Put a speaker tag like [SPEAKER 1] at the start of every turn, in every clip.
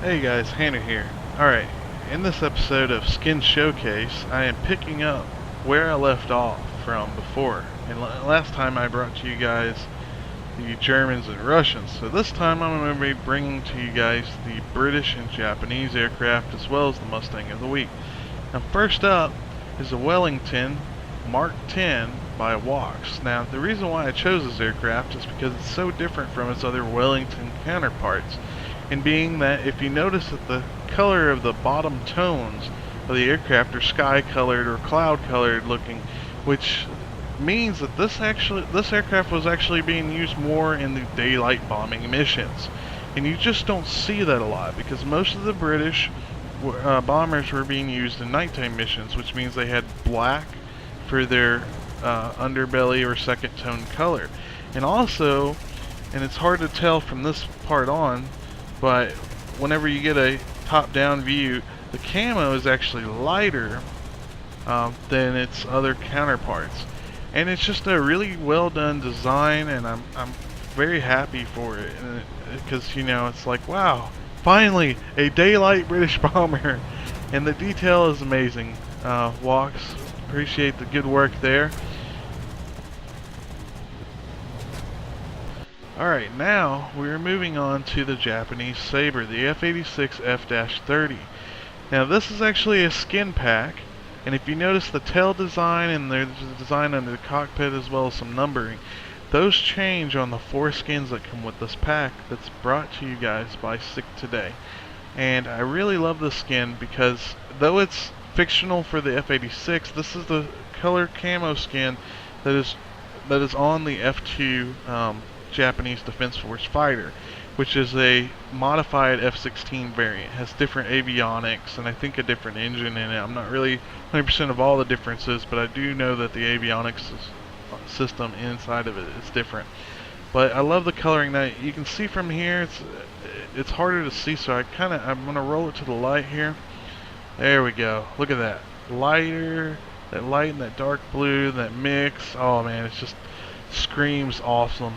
[SPEAKER 1] Hey guys, Hanor here. Alright, in this episode of Skin Showcase, I am picking up where I left off from before. And last time I brought to you guys the Germans and Russians. So this time I'm going to be bringing to you guys the British and Japanese aircraft as well as the Mustang of the week. Now first up is a Wellington Mk.X by Mk.X. Now the reason why I chose this aircraft is because it's so different from its other Wellington counterparts. And being that if you notice that the color of the bottom tones of the aircraft are sky colored or cloud colored looking, which means that this aircraft was actually being used more in the daylight bombing missions. And you just don't see that a lot because most of the British bombers were being used in nighttime missions, which means they had black for their underbelly or second tone color. And also, and it's hard to tell from this part on, but whenever you get a top-down view, the camo is actually lighter than its other counterparts. And it's just a really well done design, and I'm very happy for it, because you know, it's like, wow, finally a daylight British bomber. And the detail is amazing. Mk.X, appreciate the good work there. Alright, now we're moving on to the Japanese Saber, the F86 F-30. Now this is actually a skin pack, and if you notice the tail design and there's a design under the cockpit as well as some numbering, those change on the 4 skins that come with this pack that's brought to you guys by Sick Today. And I really love this skin because though it's fictional for the F86, this is the color camo skin that is on the F2 Japanese Defense Force fighter, which is a modified F-16 variant. It has different avionics and I think a different engine in it. I'm not really 100% of all the differences, but I do know that the avionics system inside of it is different. But I love the coloring. Now you can see from here, it's harder to see, so I'm gonna roll it to the light here. There we go. Look at that lighter, that light and that dark blue, that mix. Oh man, it just screams awesome.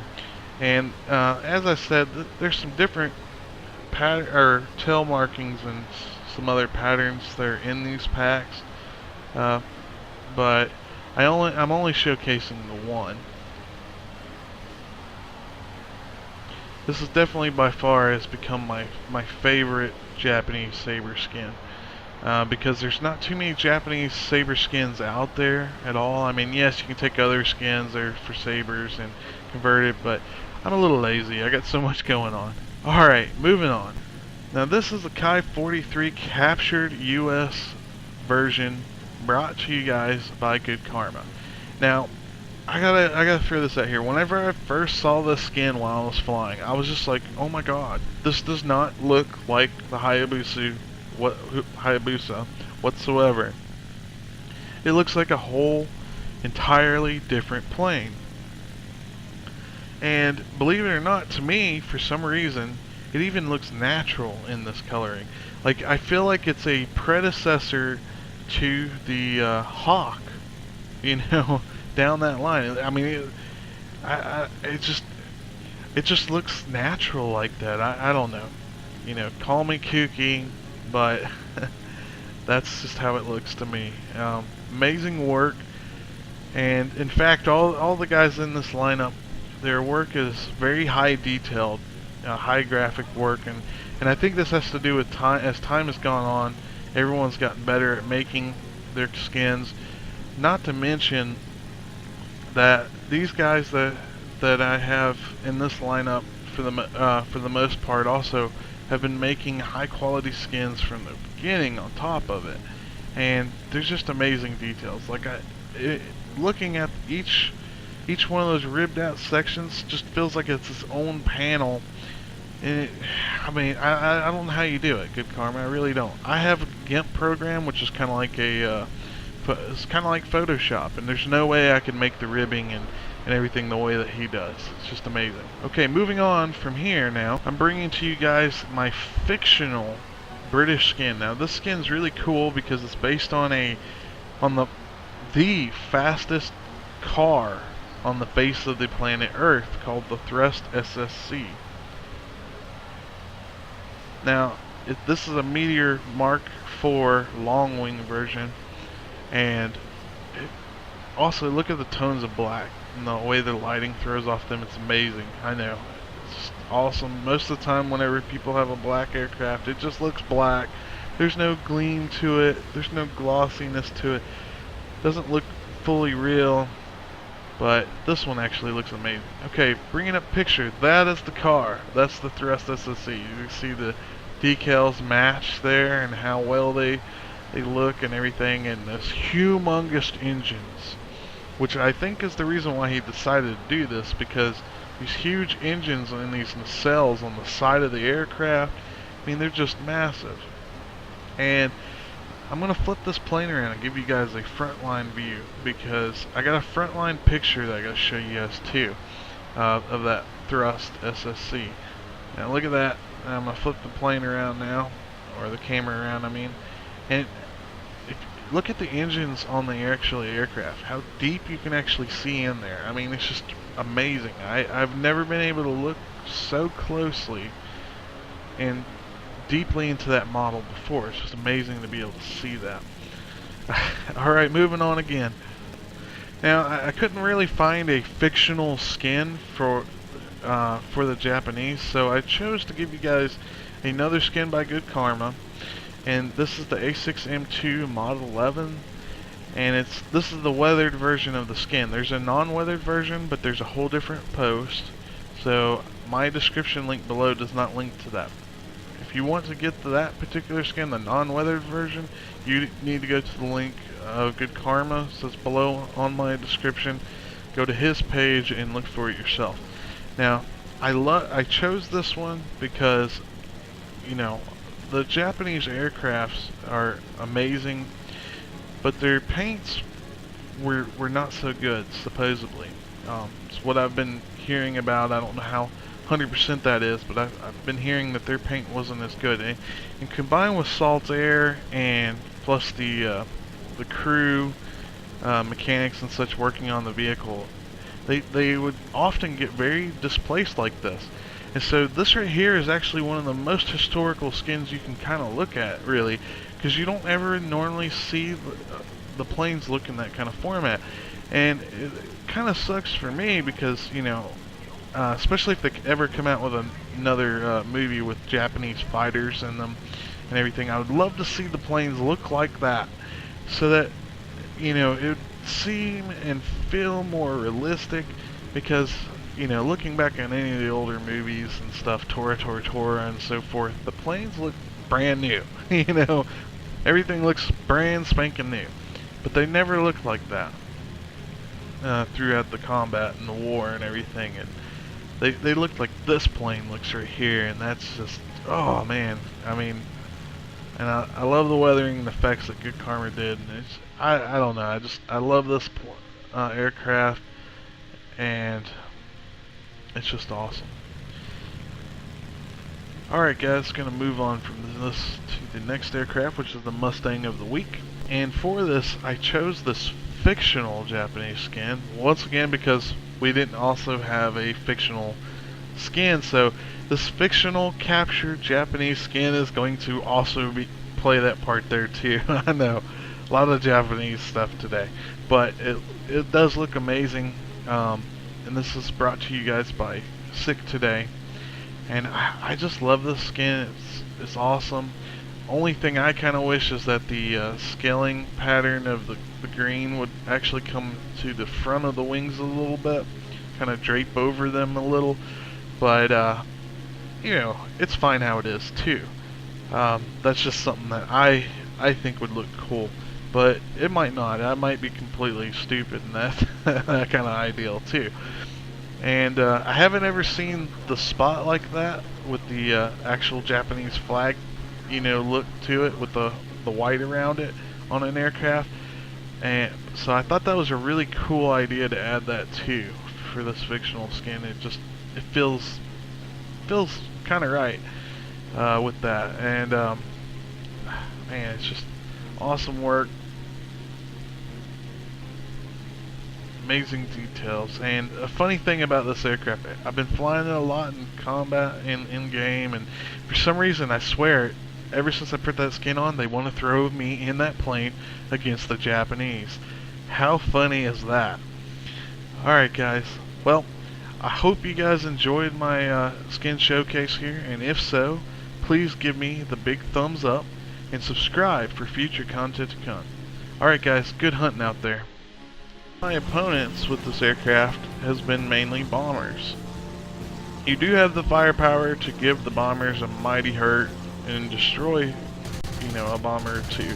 [SPEAKER 1] And as I said, there's some different tail markings and some other patterns that are in these packs, but I'm only showcasing the one. This is definitely by far has become my favorite Japanese Saber skin. Because there's not too many Japanese Saber skins out there at all. I mean, yes, you can take other skins there for Sabers and convert it, but I'm a little lazy. I got so much going on. Alright, moving on. Now this is the Kai 43 captured US version brought to you guys by Good Karma. Now, I gotta throw this out here. Whenever I first saw this skin while I was flying, I was just like, oh my god, this does not look like the Hayabusa whatsoever. It looks like a whole entirely different plane. And believe it or not, to me, for some reason, it even looks natural in this coloring. Like, I feel like it's a predecessor to the Hawk, you know, down that line. I mean, it just looks natural like that. I don't know. You know, call me kooky, but that's just how it looks to me. Amazing work, and in fact, all the guys in this lineup, their work is very high detailed, high graphic work, and I think this has to do with time. As time has gone on, everyone's gotten better at making their skins. Not to mention that these guys that I have in this lineup for the most part also have been making high quality skins from the beginning on top of it, and there's just amazing details. Like looking at each one of those ribbed out sections just feels like it's its own panel. And I mean, I don't know how you do it, Good Karma. I really don't. I have a GIMP program, which is kind of like it's kind of like Photoshop, and there's no way I can make the ribbing and everything the way that he does. It's just amazing. Okay, moving on from here now, I'm bringing to you guys my fictional British skin. Now this skin's really cool because it's based on the fastest car on the face of the planet Earth, called the Thrust SSC. Now, this is a Meteor Mk4 long wing version, and also look at the tones of black and the way the lighting throws off them. It's amazing. I know, it's just awesome. Most of the time whenever people have a black aircraft, it just looks black. There's no gleam to it, there's no glossiness to it, doesn't look fully real. But this one actually looks amazing. Okay, bringing up picture, that is the car. That's the thrust SSC. You see the decals match there and how well they look and everything, and this humongous engines, which I think is the reason why he decided to do this, because these huge engines and these nacelles on the side of the aircraft, I mean, they're just massive. And I'm going to flip this plane around and give you guys a frontline view, because I got a frontline picture that I got to show you guys too, of that thrust SSC. Now look at that. I'm going to flip the plane around now, or the camera around I mean, and look at the engines on the aircraft, how deep you can actually see in there. I mean, it's just amazing. I've never been able to look so closely and deeply into that model before. It's just amazing to be able to see that. Alright, moving on again. Now, I couldn't really find a fictional skin for the Japanese, so I chose to give you guys another skin by Good Karma, and this is the A6m2 M.11, and this is the weathered version of the skin. There's a non-weathered version, but there's a whole different post, so my description link below does not link to that. If you want to get to that particular skin, the non-weathered version, you need to go to the link of Good Karma, so it's below on my description. Go to his page and look for it yourself. Now, I chose this one because, you know, the Japanese aircrafts are amazing, but their paints were not so good, supposedly. It's what I've been hearing about. I don't know how 100% that is, but I've been hearing that their paint wasn't as good. And combined with salt air and plus the crew, mechanics and such working on the vehicle, they would often get very displaced like this. And so this right here is actually one of the most historical skins you can kind of look at, really, because you don't ever normally see the planes look in that kind of format. And it kind of sucks for me because, you know, especially if they ever come out with another movie with Japanese fighters in them and everything, I would love to see the planes look like that, so that, you know, it would seem and feel more realistic. Because, you know, looking back at any of the older movies and stuff, Tora and so forth, the planes look brand new. You know, everything looks brand spanking new, but they never looked like that throughout the combat and the war and everything. And they look like this plane looks right here, and that's just, oh man. I mean, and I love the weathering and effects that Good Karma did. And it's, I don't know, I love this aircraft, and it's just awesome. Alright guys, gonna move on from this to the next aircraft, which is the Mustang of the week. And for this, I chose this fictional Japanese skin, once again because we didn't also have a fictional skin, so this fictional captured Japanese skin is going to also play that part there too. I know, a lot of Japanese stuff today, but it does look amazing. And this is brought to you guys by Sick Today, and I just love this skin. It's awesome. Only thing I kind of wish is that the scaling pattern of the green would actually come to the front of the wings a little bit, kind of drape over them a little, but you know, it's fine how it is too. That's just something that I think would look cool, but it might not. I might be completely stupid, and that that kind of ideal too. And I haven't ever seen the spot like that with the actual Japanese flag, you know, look to it with the white around it on an aircraft. And so I thought that was a really cool idea to add that too for this fictional skin. It feels kind of right with that. And man, it's just awesome work. Amazing details. And a funny thing about this aircraft, I've been flying it a lot in combat in game, and for some reason I swear ever since I put that skin on, they want to throw me in that plane against the Japanese. How funny is that? Alright guys, well, I hope you guys enjoyed my skin showcase here, and if so, please give me the big thumbs up and subscribe for future content to come. Alright guys, good hunting out there. My opponents with this aircraft has been mainly bombers. You do have the firepower to give the bombers a mighty hurt and destroy, a bomber or two.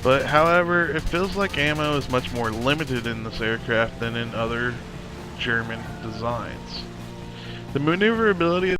[SPEAKER 1] But however, it feels like ammo is much more limited in this aircraft than in other German designs. The maneuverability